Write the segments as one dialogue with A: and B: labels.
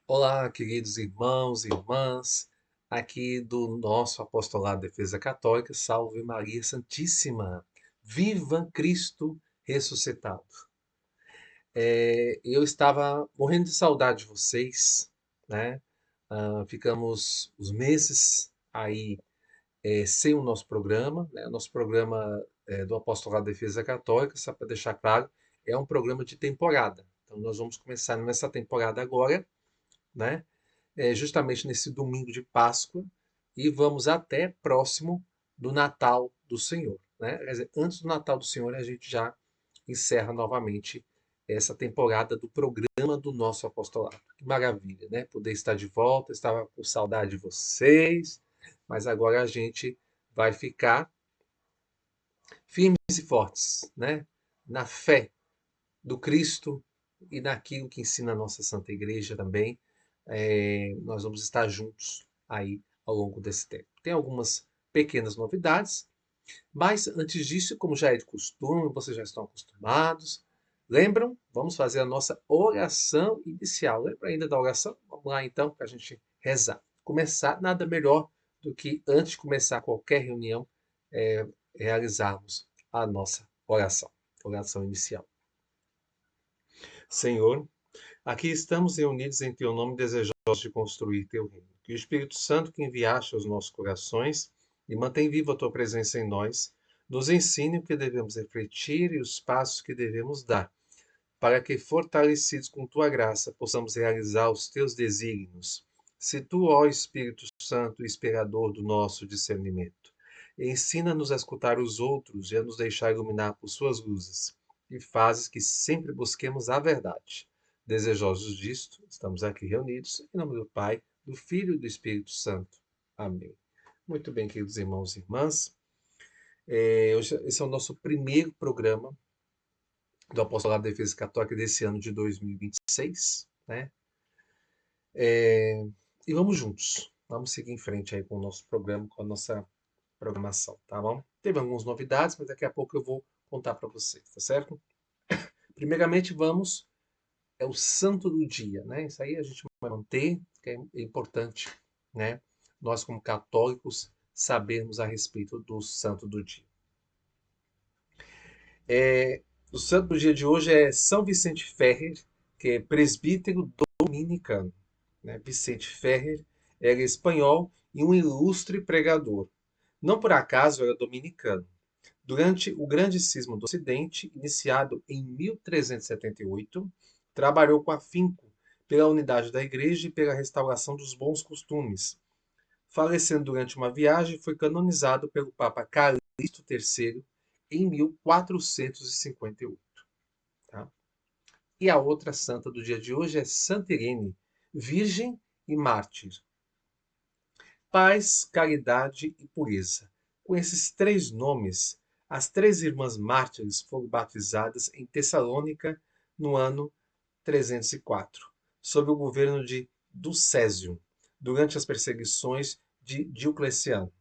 A: Olá, queridos irmãos e irmãs, aqui do nosso Apostolado de Defesa Católica, Salve Maria Santíssima, viva Cristo ressuscitado. Eu estava morrendo de saudade de vocês, né? Ficamos os meses aí sem o nosso programa, né? O nosso programa do Apostolado de Defesa Católica, só para deixar claro, é um programa de temporada. Então nós vamos começar nessa temporada agora, né? Justamente nesse domingo de Páscoa e vamos até próximo do Natal do Senhor, né? Quer dizer, antes do Natal do Senhor, a gente já encerra novamente essa temporada do programa do nosso apostolado. Que maravilha, né? Poder estar de volta, estava com saudade de vocês, mas agora a gente vai ficar firmes e fortes, né? Na fé do Cristo e naquilo que ensina a nossa Santa Igreja também. Nós vamos estar juntos aí ao longo desse tempo. Tem algumas pequenas novidades, mas antes disso, como já é de costume, vocês já estão acostumados. Lembram? Vamos fazer a nossa oração inicial. Lembra ainda da oração? Vamos lá então para a gente rezar. Começar, nada melhor do que antes de começar qualquer reunião, realizarmos a nossa oração inicial. Senhor, aqui estamos reunidos em teu nome, desejosos de construir teu reino. Que o Espírito Santo que enviaste aos nossos corações e mantém viva a tua presença em nós, nos ensine o que devemos refletir e os passos que devemos dar, para que, fortalecidos com tua graça, possamos realizar os teus desígnios. Se tu, ó Espírito Santo, inspirador do nosso discernimento, ensina-nos a escutar os outros e a nos deixar iluminar por suas luzes, e fazes que sempre busquemos a verdade. Desejosos disto, estamos aqui reunidos em nome do Pai, do Filho e do Espírito Santo. Amém. Muito bem, queridos irmãos e irmãs. Esse é o nosso primeiro programa do Apostolado da Defesa Católica desse ano de 2026, né? E vamos juntos. Vamos seguir em frente aí com o nosso programa, com a nossa programação, tá bom? Teve algumas novidades, mas daqui a pouco eu vou contar para vocês, tá certo? Primeiramente, é o santo do dia, né? Isso aí a gente vai manter, que é importante, né? Nós, como católicos, sabermos a respeito do santo do dia. O santo do dia de hoje é São Vicente Ferrer, que é presbítero dominicano, né? Vicente Ferrer era espanhol e um ilustre pregador. Não por acaso era dominicano. Durante o Grande Cisma do Ocidente, iniciado em 1378, trabalhou com afinco pela unidade da Igreja e pela restauração dos bons costumes. Falecendo durante uma viagem, foi canonizado pelo Papa Calixto III em 1458. Tá? E a outra santa do dia de hoje é Santa Irene, virgem e mártir. Paz, caridade e pureza. Com esses três nomes, as três irmãs mártires foram batizadas em Tessalônica no ano 304, sob o governo de Ducésio, durante as perseguições de Diocleciano.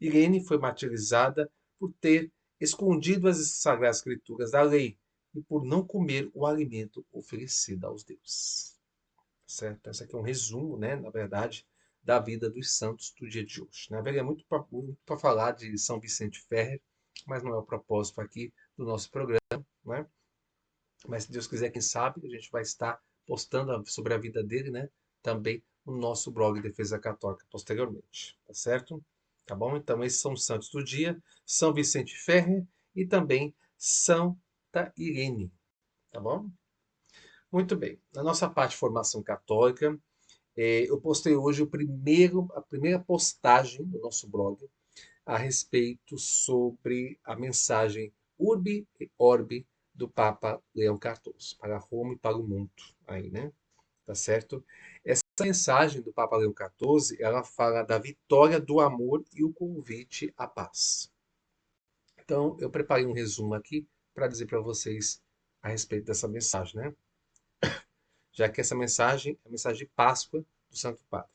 A: Irene foi martirizada por ter escondido as Sagradas Escrituras da lei e por não comer o alimento oferecido aos deuses. Certo? Esse aqui é um resumo, né, na verdade, da vida dos santos do dia de hoje. Na verdade, é muito para falar de São Vicente Ferrer, mas não é o propósito aqui do nosso programa, né? Mas se Deus quiser, quem sabe, a gente vai estar postando sobre a vida dele, né? Também no nosso blog Defesa Católica posteriormente, tá certo? Tá bom? Então, esses são os santos do dia, São Vicente Ferrer e também Santa Irene, tá bom? Muito bem. Na nossa parte de formação católica, eu postei hoje a primeira postagem do nosso blog a respeito sobre a mensagem Urbi e Orbi do Papa Leão XIV, para Roma e para o mundo, aí, né? Tá certo? Essa mensagem do Papa Leão XIV, ela fala da vitória do amor e o convite à paz. Então, eu preparei um resumo aqui para dizer para vocês a respeito dessa mensagem, né? Já que essa mensagem é a mensagem de Páscoa do Santo Padre.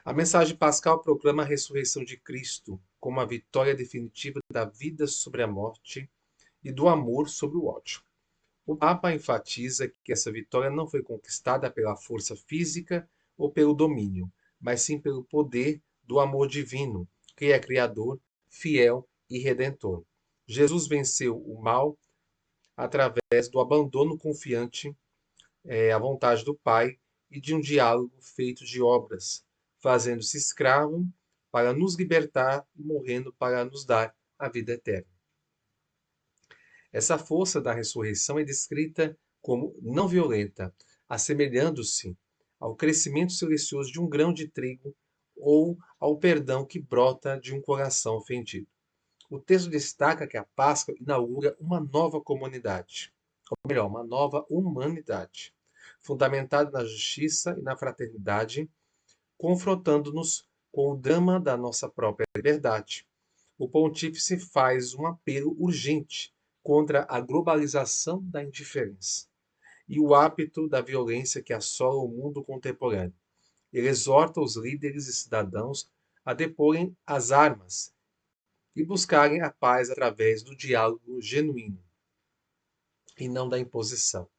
A: A mensagem pascal proclama a ressurreição de Cristo como a vitória definitiva da vida sobre a morte e do amor sobre o ódio. O Papa enfatiza que essa vitória não foi conquistada pela força física ou pelo domínio, mas sim pelo poder do amor divino, que é criador, fiel e redentor. Jesus venceu o mal através do abandono confiante à vontade do Pai e de um diálogo feito de obras, fazendo-se escravo para nos libertar e morrendo para nos dar a vida eterna. Essa força da ressurreição é descrita como não violenta, assemelhando-se ao crescimento silencioso de um grão de trigo ou ao perdão que brota de um coração ofendido. O texto destaca que a Páscoa inaugura uma nova comunidade, ou melhor, uma nova humanidade, fundamentada na justiça e na fraternidade, confrontando-nos com o drama da nossa própria liberdade. O pontífice faz um apelo urgente contra a globalização da indiferença e o hábito da violência que assola o mundo contemporâneo. Ele exorta os líderes e cidadãos a deporem as armas e buscarem a paz através do diálogo genuíno e não da imposição.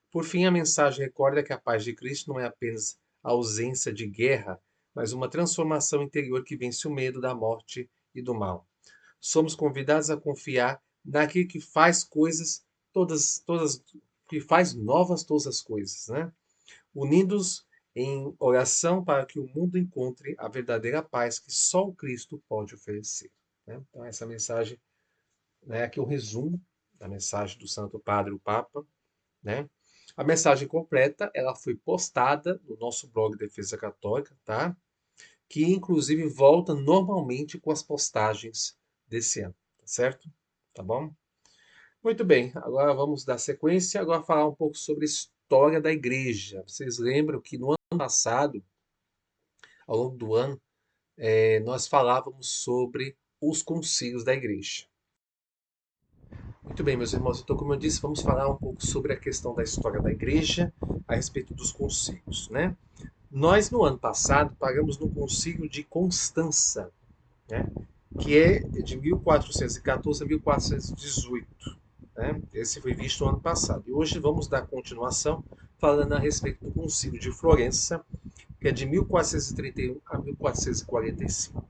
A: Por fim, a mensagem recorda que a paz de Cristo não é apenas a ausência de guerra, mas uma transformação interior que vence o medo da morte e do mal. Somos convidados a confiar naquele que faz coisas que faz novas todas as coisas, né? Unidos em oração para que o mundo encontre a verdadeira paz que só o Cristo pode oferecer. Né? Então, essa mensagem, né, aqui é um resumo da mensagem do Santo Padre, o Papa. Né? A mensagem completa ela foi postada no nosso blog Defesa Católica, tá? Que inclusive volta normalmente com as postagens desse ano, tá certo? Tá bom? Muito bem, agora vamos dar sequência, agora falar um pouco sobre a história da igreja. Vocês lembram que no ano passado, ao longo do ano, nós falávamos sobre os concílios da igreja. Muito bem, meus irmãos, então, como eu disse, vamos falar um pouco sobre a questão da história da igreja a respeito dos concílios, né? Nós, no ano passado, pagamos no concílio de Constança, né? Que é de 1414 a 1418. Né? Esse foi visto no ano passado. E hoje vamos dar continuação falando a respeito do concílio de Florença, que é de 1431 a 1445.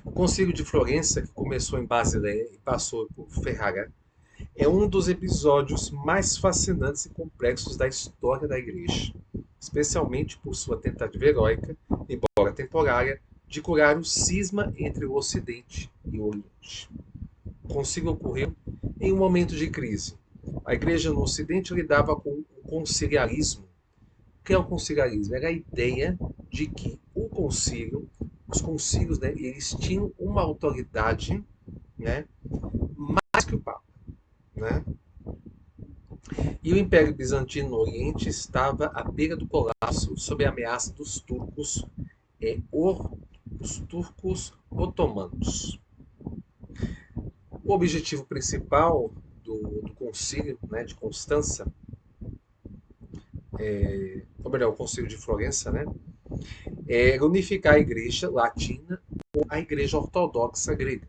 A: O Concílio de Florença, que começou em Basileia e passou por Ferrara, é um dos episódios mais fascinantes e complexos da história da Igreja, especialmente por sua tentativa heróica, embora temporária, de curar o cisma entre o Ocidente e o Oriente. O concílio ocorreu em um momento de crise. A Igreja no Ocidente lidava com o conciliarismo. O que é o conciliarismo? Era a ideia de que os concílios, né, eles tinham uma autoridade, né, mais que o Papa. Né? E o Império Bizantino no Oriente estava à beira do colapso sob a ameaça dos os turcos otomanos. O objetivo principal do concílio, né, de Constança, ou melhor, o concílio de Florença, né, era unificar a igreja latina com a igreja ortodoxa grega.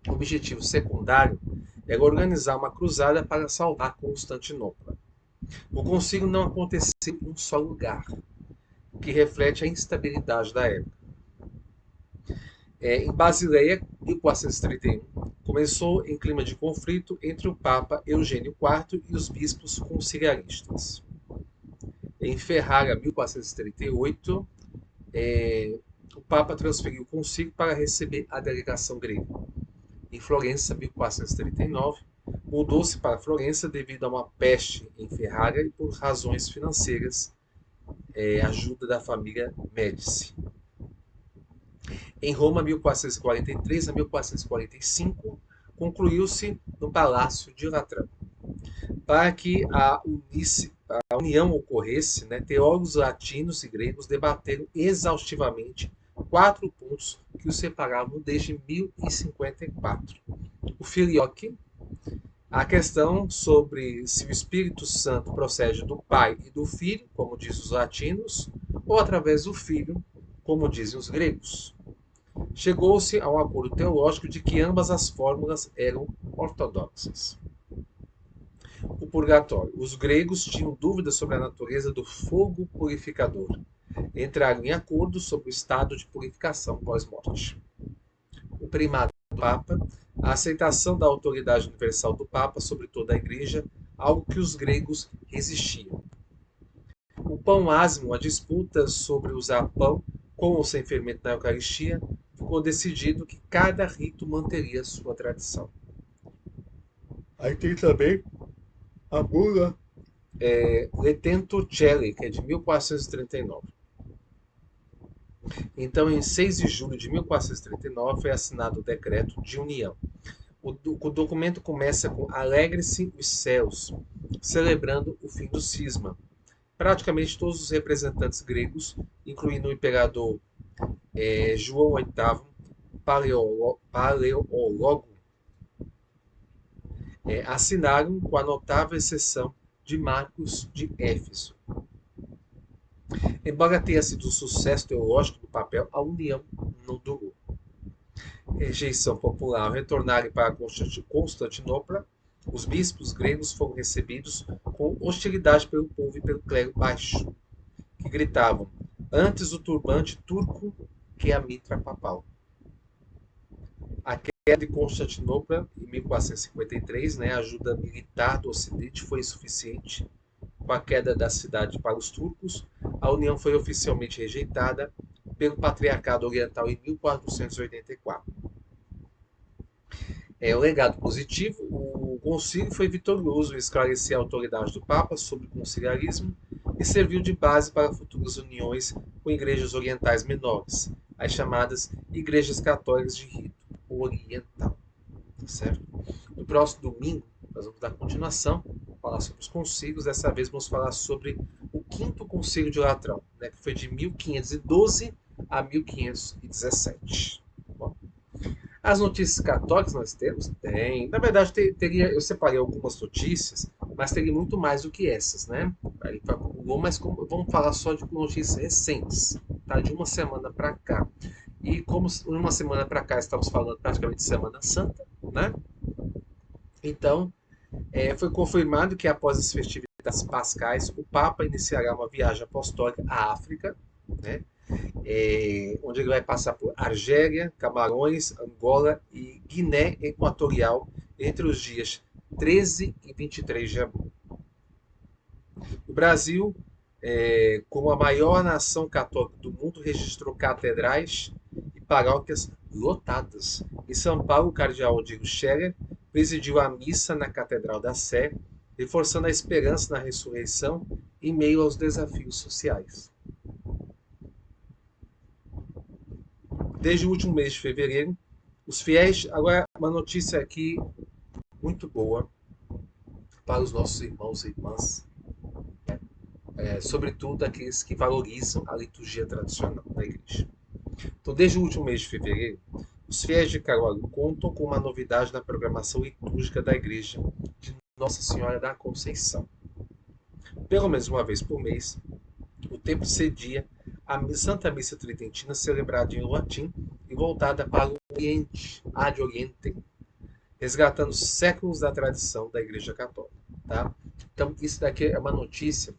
A: O objetivo secundário era organizar uma cruzada para salvar Constantinopla. O concílio não aconteceu em um só lugar, o que reflete a instabilidade da época. Em Basileia, em 1431, começou em clima de conflito entre o Papa Eugênio IV e os bispos conciliaristas. Em Ferrara, 1438, o Papa transferiu o concílio para receber a delegação grega. Em Florença, 1439, mudou-se para Florença devido a uma peste em Ferrara e por razões financeiras, ajuda da família Médici. Em Roma, 1443 a 1445, concluiu-se no Palácio de Latrão. Para que a união ocorresse, né, teólogos latinos e gregos debateram exaustivamente 4 pontos que os separavam desde 1054. O filioque, a questão sobre se o Espírito Santo procede do Pai e do Filho, como dizem os latinos, ou através do Filho, como dizem os gregos. Chegou-se a um acordo teológico de que ambas as fórmulas eram ortodoxas. O purgatório. Os gregos tinham dúvidas sobre a natureza do fogo purificador. Entraram em acordo sobre o estado de purificação pós-morte. O primado do Papa. A aceitação da autoridade universal do Papa sobre toda a Igreja, algo que os gregos resistiam. O pão ázimo, a disputa sobre usar pão com ou sem fermento na Eucaristia, ficou decidido que cada rito manteria sua tradição. Aí tem também a bula Letento Celli, que é de 1439. Então, em 6 de julho de 1439, foi assinado o Decreto de União. O documento começa com Alegre-se os céus, celebrando o fim do cisma. Praticamente todos os representantes gregos, incluindo o imperador João VIII, Paleólogo, assinaram, com a notável exceção de Marcos de Éfeso. Embora tenha sido um sucesso teológico do papel, a união não durou. Rejeição popular. Ao retornarem para Constantinopla, os bispos gregos foram recebidos com hostilidade pelo povo e pelo clero baixo, que gritavam: antes o turbante turco que a mitra papal. A queda de Constantinopla, em 1453, a ajuda militar do Ocidente foi insuficiente. Com a queda da cidade para os turcos, a união foi oficialmente rejeitada pelo Patriarcado Oriental em 1484. O legado positivo: o concílio foi vitorioso em esclarecer a autoridade do Papa sobre o conciliarismo e serviu de base para futuras uniões com igrejas orientais menores, as chamadas igrejas católicas de rito oriental. Certo? No próximo domingo, nós vamos dar continuação, falar sobre os concílios. Dessa vez vamos falar sobre o quinto concílio de Latrão, que foi de 1512 a 1517. Bom, as notícias católicas nós temos? Tem. Na verdade, eu separei algumas notícias, mas teria muito mais do que essas, né? Aí mas vamos falar só de notícias recentes, tá? De uma semana para cá. E como uma semana para cá estamos falando praticamente de Semana Santa, né? Então, foi confirmado que após as festividades pascais, o Papa iniciará uma viagem apostólica à África, né? Onde ele vai passar por Argélia, Camarões, Angola e Guiné Equatorial entre os dias 13 e 23 de abril. O Brasil, como a maior nação católica do mundo, registrou catedrais e paróquias lotadas. Em São Paulo, o cardeal Diego Scherer presidiu a missa na Catedral da Sé, reforçando a esperança na ressurreição em meio aos desafios sociais. Desde o último mês de fevereiro, os fiéis... Agora, uma notícia aqui muito boa para os nossos irmãos e irmãs, sobretudo aqueles que valorizam a liturgia tradicional da igreja. Então, desde o último mês de fevereiro, os fiéis de Caruaru contam com uma novidade na programação litúrgica da igreja de Nossa Senhora da Conceição. Pelo menos uma vez por mês, o templo cedia a Santa Missa Tridentina, celebrada em latim e voltada para o Oriente, ad Orientem, resgatando séculos da tradição da Igreja Católica. Tá? Então, isso daqui é uma notícia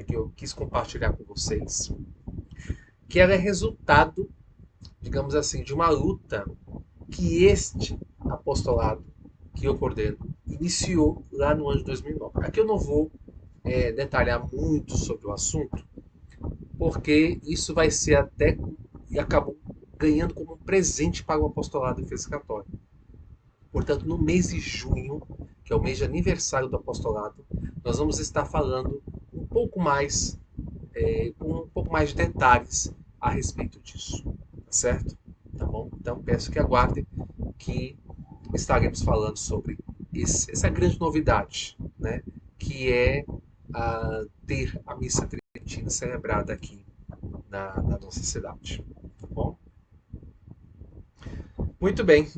A: que eu quis compartilhar com vocês, que ela é resultado, digamos assim, de uma luta que este apostolado que eu coordeno iniciou lá no ano de 2009. Aqui eu não vou detalhar muito sobre o assunto, porque isso vai ser até e acabou ganhando como um presente para o apostolado de Defesa Católica. Portanto, no mês de junho, que é o mês de aniversário do apostolado, nós vamos estar falando um pouco mais, com um pouco mais de detalhes a respeito disso, tá certo? Tá bom? Então peço que aguardem que estaremos falando sobre essa grande novidade, né? Que é ter a missa tridentina celebrada aqui na nossa cidade. Tá bom? Muito bem.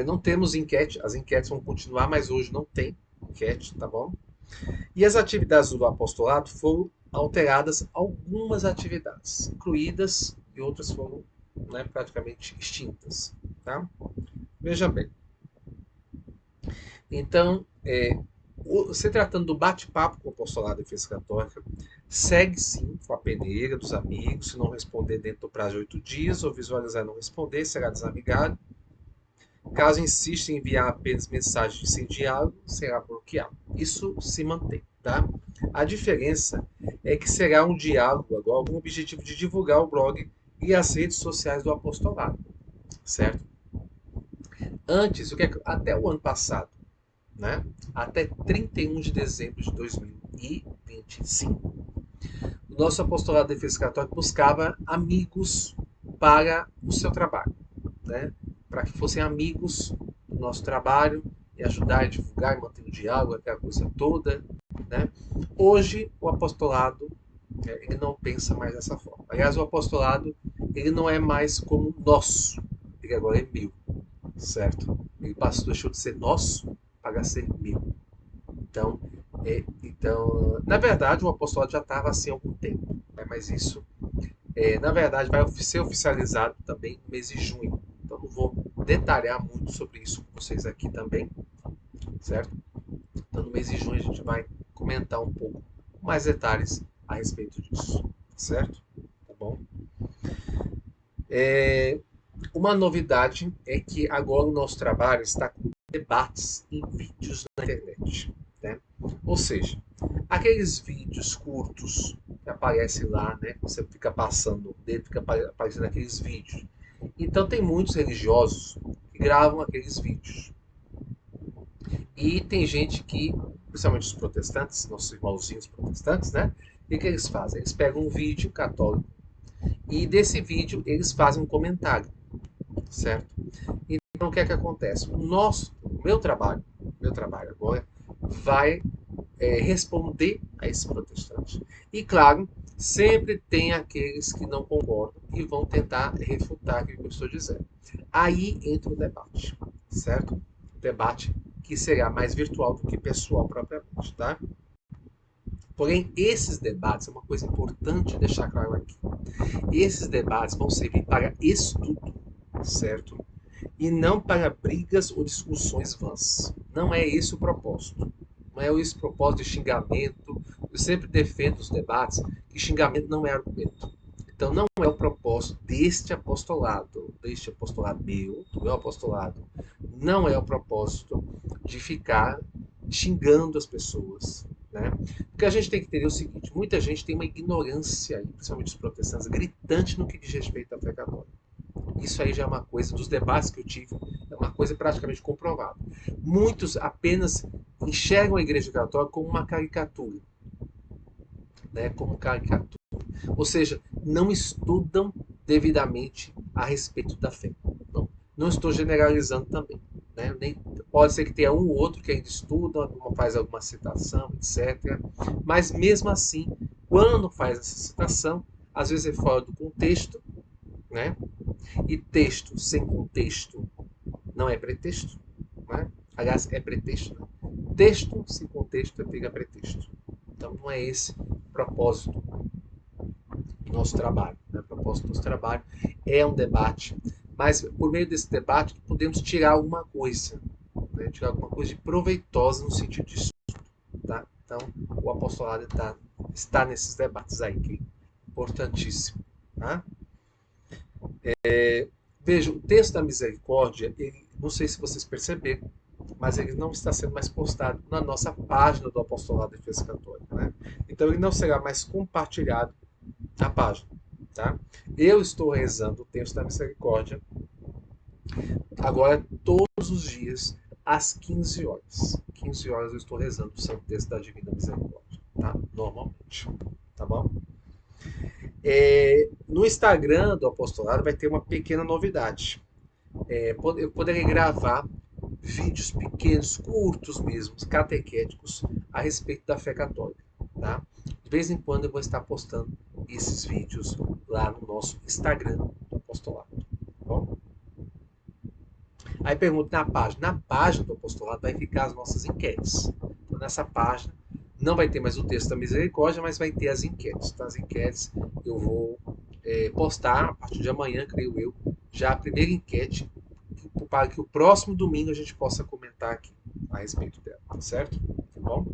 A: Não temos enquete, as enquetes vão continuar, mas hoje não tem enquete, tá bom? E as atividades do apostolado foram alteradas, algumas atividades incluídas e outras foram praticamente extintas, tá? Veja bem. Então, Se tratando do bate-papo com o apostolado da Defesa Católica, segue sim com a peneira dos amigos. Se não responder dentro do prazo de 8 dias ou visualizar e não responder, será desamigado. Caso insista em enviar apenas mensagens sem diálogo, será bloqueado. Isso se mantém, tá? A diferença é que será um diálogo agora com o objetivo de divulgar o blog e as redes sociais do apostolado, certo? Antes, até o ano passado, né? Até 31 de dezembro de 2025, o nosso apostolado de defesa católica buscava amigos para o seu trabalho, né? Para que fossem amigos do nosso trabalho e ajudar a divulgar e manter o diálogo, aquela coisa toda, né? Hoje, o apostolado, ele não pensa mais dessa forma. Aliás, o apostolado, ele não é mais como nosso, ele agora é meu, certo? Ele deixou de ser nosso para ser meu. Então, na verdade, o apostolado já estava assim há algum tempo, né? Mas isso, na verdade, vai ser oficializado também no mês de junho. Então, não vou detalhar muito sobre isso com vocês aqui também, certo? Então, no mês de junho, a gente vai comentar um pouco mais detalhes a respeito disso, certo? Tá bom? Uma novidade é que agora o nosso trabalho está com debates em vídeos na internet, né? Ou seja, aqueles vídeos curtos que aparecem lá, né? Você fica passando o dedo, fica aparecendo aqueles vídeos. Então tem muitos religiosos que gravam aqueles vídeos. E tem gente que, principalmente os protestantes, nossos irmãozinhos protestantes, né? O que eles fazem? Eles pegam um vídeo católico e desse vídeo eles fazem um comentário, certo? Então o que é que acontece? O meu trabalho agora vai responder a esse protestante. E claro, sempre tem aqueles que não concordam e vão tentar refutar o que eu estou dizendo. Aí entra o debate, certo? Debate que será mais virtual do que pessoal propriamente, tá? Porém, esses debates, é uma coisa importante deixar claro aqui. Esses debates vão servir para estudo, certo? E não para brigas ou discussões vãs. Não é esse o propósito. Não é esse o propósito de xingamento. Eu sempre defendo os debates que xingamento não é argumento. Então não é o propósito deste apostolado meu, do meu apostolado. Não é o propósito de ficar xingando as pessoas, né? Porque a gente tem que entender o seguinte: muita gente tem uma ignorância, principalmente os protestantes, gritante no que diz respeito à fé católica. Isso aí já é uma coisa, dos debates que eu tive, é uma coisa praticamente comprovada. Muitos apenas enxergam a Igreja Católica como uma caricatura, né? Como caricatura. Ou seja, não estudam devidamente a respeito da fé. Não estou generalizando também. Né? Pode ser que tenha um ou outro que ainda estuda, faz alguma citação, etc. Mas mesmo assim, quando faz essa citação, às vezes é fora do contexto, né? E texto sem contexto não é pretexto, né? Aliás, é pretexto. Né? Texto sem contexto vira pretexto. Então não é esse o propósito do nosso trabalho. Né? O propósito do nosso trabalho é um debate, mas por meio desse debate podemos tirar alguma coisa, né? Tirar alguma coisa de proveitosa no sentido de estudo. Tá? Então o apostolado está nesses debates aí, que é importantíssimo. Tá? Veja, o texto da misericórdia, ele, não sei se vocês perceberam, mas ele não está sendo mais postado na nossa página do Apostolado de Defesa Católica. Né? Então ele não será mais compartilhado na página. Tá? Eu estou rezando o texto da misericórdia agora todos os dias às 15 horas. 15 horas eu estou rezando o Santo Texto da Divina Misericórdia. Tá? Normalmente. Tá bom? No Instagram do Apostolado vai ter uma pequena novidade. Eu poderei gravar vídeos pequenos, curtos mesmo, catequéticos, a respeito da fé católica. Tá? De vez em quando eu vou estar postando esses vídeos lá no nosso Instagram do Apostolado. Tá bom? Aí pergunto na página. Na página do Apostolado vai ficar as nossas enquetes. Então, nessa página não vai ter mais o texto da misericórdia, mas vai ter as enquetes. Então, as enquetes eu vou postar a partir de amanhã, creio eu, já a primeira enquete, para que o próximo domingo a gente possa comentar aqui a respeito dela, tá certo? bom?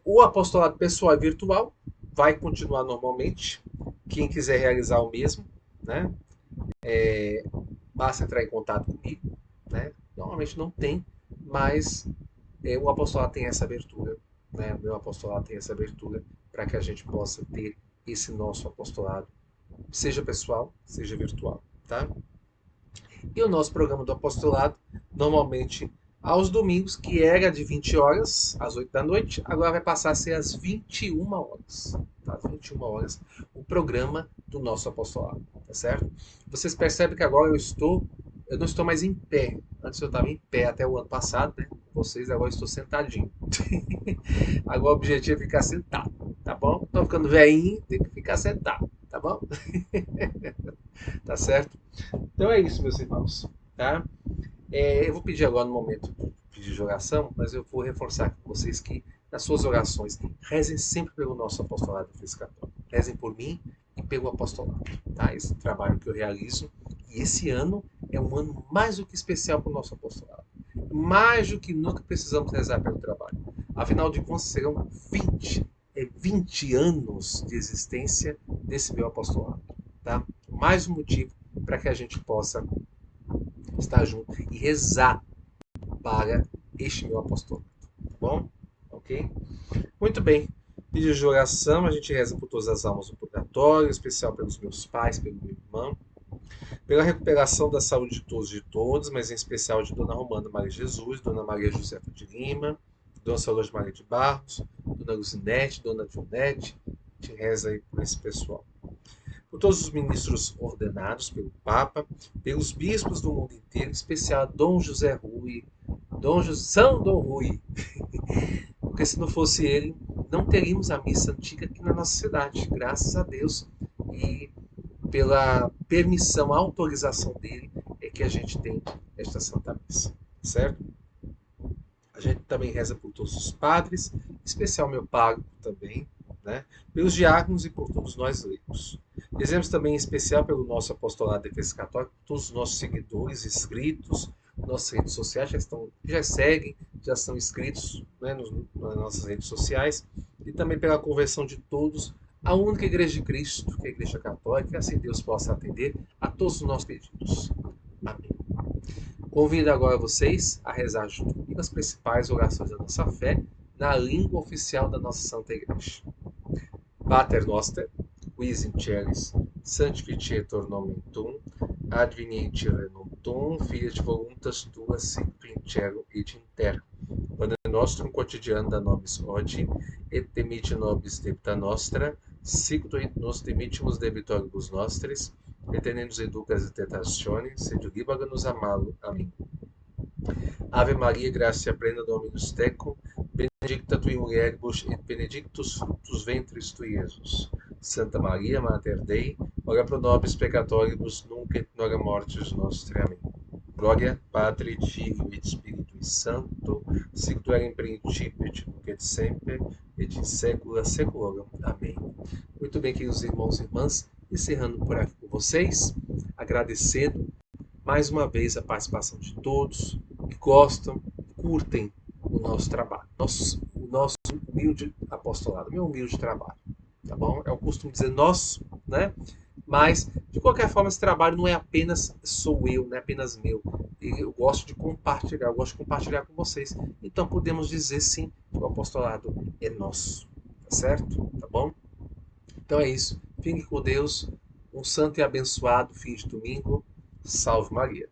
A: O apostolado pessoal e virtual vai continuar normalmente. Quem quiser realizar o mesmo, né? Basta entrar em contato comigo, né? Normalmente não tem, mas o apostolado tem essa abertura, né? O meu apostolado tem essa abertura para que a gente possa ter esse nosso apostolado, seja pessoal, seja virtual, tá? E o nosso programa do apostolado, normalmente aos domingos, que era de 20 horas, às 8 da noite, agora vai passar a ser às 21 horas. Tá? Às 21 horas, o programa do nosso apostolado, tá certo? Vocês percebem que agora eu não estou mais em pé. Antes eu estava em pé até o ano passado, né? Vocês agora eu estou sentadinho. Agora o objetivo é ficar sentado, tá bom? Estou ficando velhinho, tem que ficar sentado, tá bom? Tá certo? Então é isso, meus irmãos, tá? Eu vou pedir agora no momento de oração, mas eu vou reforçar com vocês que nas suas orações rezem sempre pelo nosso apostolado de Cristo Católico. Rezem por mim e pelo apostolado, tá? Esse trabalho que eu realizo. E esse ano é um ano mais do que especial para o nosso apostolado. Mais do que nunca precisamos rezar pelo trabalho. Afinal de contas, serão 20 anos de existência desse meu apostolado, tá? Mais um motivo para que a gente possa estar junto e rezar para este meu apostolado. Tá bom? Ok? Muito bem. Pedido de oração, a gente reza por todas as almas do purgatório, em especial pelos meus pais, pelo meu irmão, pela recuperação da saúde de todos e de todas, mas em especial de Dona Romana Maria Jesus, Dona Maria Josefa de Lima, Dona Solange Maria de Barros, Dona Luzinete, Dona Dionete. A gente reza aí por esse pessoal. Por todos os ministros ordenados pelo Papa, pelos bispos do mundo inteiro, em especial Dom José Rui, São Dom Rui, porque se não fosse ele, não teríamos a missa antiga aqui na nossa cidade, graças a Deus, e pela permissão, autorização dele, é que a gente tem esta Santa Missa, certo? A gente também reza por todos os padres, em especial meu pároco também, né? Pelos diáconos e por todos nós leigos. Rezemos também em especial pelo nosso apostolado de defesa católica, por todos os nossos seguidores, inscritos, nossas redes sociais já seguem, já são inscritos, né, nas nossas redes sociais, e também pela conversão de todos à única Igreja de Cristo, que é a Igreja Católica, e assim Deus possa atender a todos os nossos pedidos. Amém. Convido agora vocês a rezar junto comigo as principais orações da nossa fé na língua oficial da nossa Santa Igreja. Pater noster, quis in celis, sanctificetur nomen tuum, adveniente regnum tuum, fiat voluntas tua sicut in cielo et in terra. Pane nostrum quotidianum da nobis hodie, et dimitte nobis debita nostra, sicut nos dimittimus debitoribus nostris, et ne nos educas in tentationem, sed libaga-nos a malo. Amém. Ave Maria, gratia plena, Dominus tecum, benedicta tui mulieribus et benedictus fructus ventris tui, Iesus. Santa Maria, Mater Dei, ora pro nobis peccatoribus, nunc et in hora mortis nostre. Amém. Glória Patri, Filho et Spiritui Sancto, sicut era in principio et nunc et semper, et in saecula saeculorum. Amém. Muito bem, queridos irmãos e irmãs, encerrando por aqui com vocês, agradecendo mais uma vez a participação de todos que gostam, curtem o nosso trabalho, o nosso humilde apostolado, meu humilde trabalho, tá bom? É o costume dizer nosso, né? Mas, de qualquer forma, esse trabalho não é apenas sou eu, não é apenas meu. Eu gosto de compartilhar, eu gosto de compartilhar com vocês. Então, podemos dizer sim que o apostolado é nosso, tá certo? Tá bom? Então é isso. Fique com Deus. Um santo e abençoado fim de domingo. Salve Maria.